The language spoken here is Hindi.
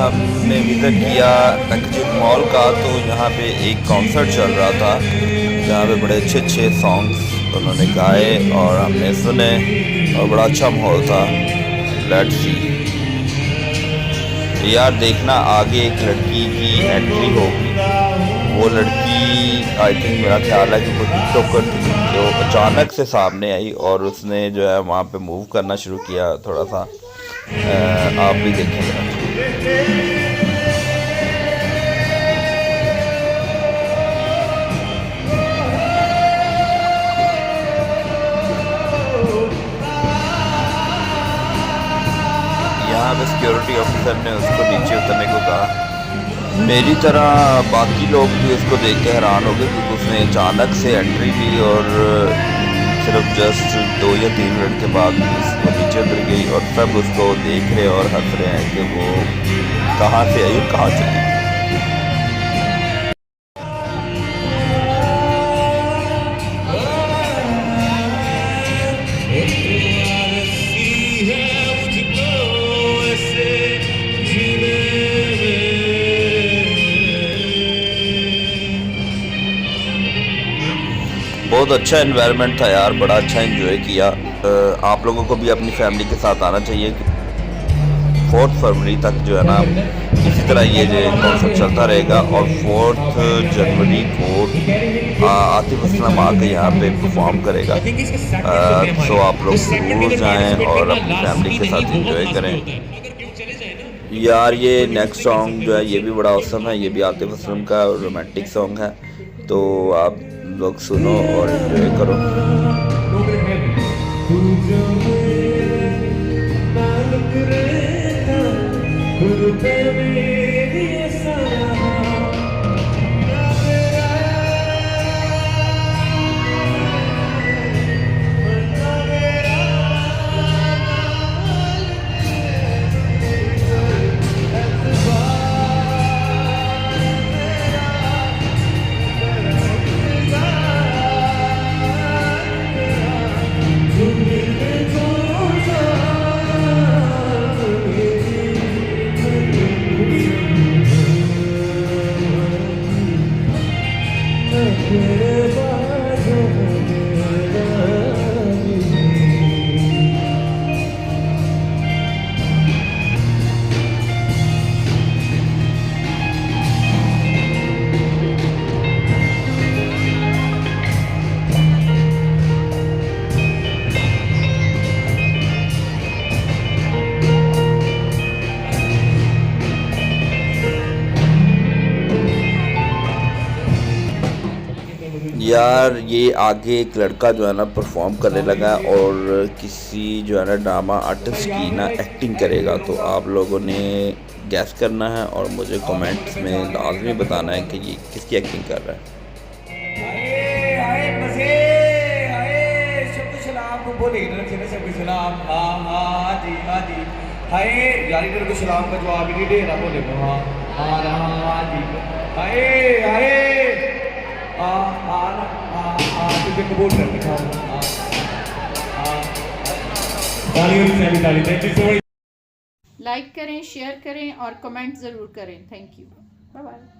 हमने विज़िट किया तकजीब मॉल का, तो यहाँ पे एक कॉन्सर्ट चल रहा था जहाँ पे बड़े अच्छे अच्छे सॉन्ग्स उन्होंने गाए और हमने सुने और बड़ा अच्छा माहौल था। लेट्स सी यार, देखना आगे एक लड़की की एंट्री होगी। वो लड़की आई थिंक, मेरा ख्याल है कि वो टिकटॉकर थी जो अचानक से सामने आई और उसने जो है वहाँ पे मूव करना शुरू किया थोड़ा सा। आप भी देखें जरा। यहाँ पे सिक्योरिटी ऑफिसर ने उसको नीचे उतरने को कहा। मेरी तरह बाकी लोग भी उसको देख के हैरान हो गए क्योंकि उसने अचानक से एंट्री ली और सिर्फ जस्ट 2 या 3 मिनट के बाद वो नीचे उतर गई और सब उसको देख रहे और हंस रहे हैं कि वो कहाँ से आई और कहाँ चली। बहुत अच्छा एनवायरनमेंट था यार, बड़ा अच्छा एंजॉय किया। आप लोगों को भी अपनी फैमिली के साथ आना चाहिए। 4 फरवरी तक जो है ना इसी तरह ये जो कॉन्सर्ट चलता रहेगा और 4 जनवरी को आतिफ असलम आके यहाँ पे परफॉर्म करेगा। सो आप लोग ज़रूर जाएं और अपनी फैमिली के साथ एंजॉय करें। यार ये नेक्स्ट सॉन्ग जो है ये भी बड़ा औसम है, ये भी आतिफ असलम का रोमांटिक सॉन्ग है, तो आप लोग सुनो और एंजॉय करो। यार ये आगे एक लड़का जो है ना परफॉर्म करने लगा और किसी जो है ना ड्रामा आर्टिस्ट की ना एक्टिंग करेगा, तो आप लोगों ने गैस करना है और मुझे कमेंट्स में लाजमी बताना है कि ये किसकी एक्टिंग कर रहा है। हाय यार, इधर को सलाम का जवाब ही नहीं दे रहा, बोले हाँ हाँ हाँ जी हाय हाय तुझे कबूल कर दिखाऊं। लाइक करें, शेयर करें और कमेंट ज़रूर करें। Thank you, bye bye.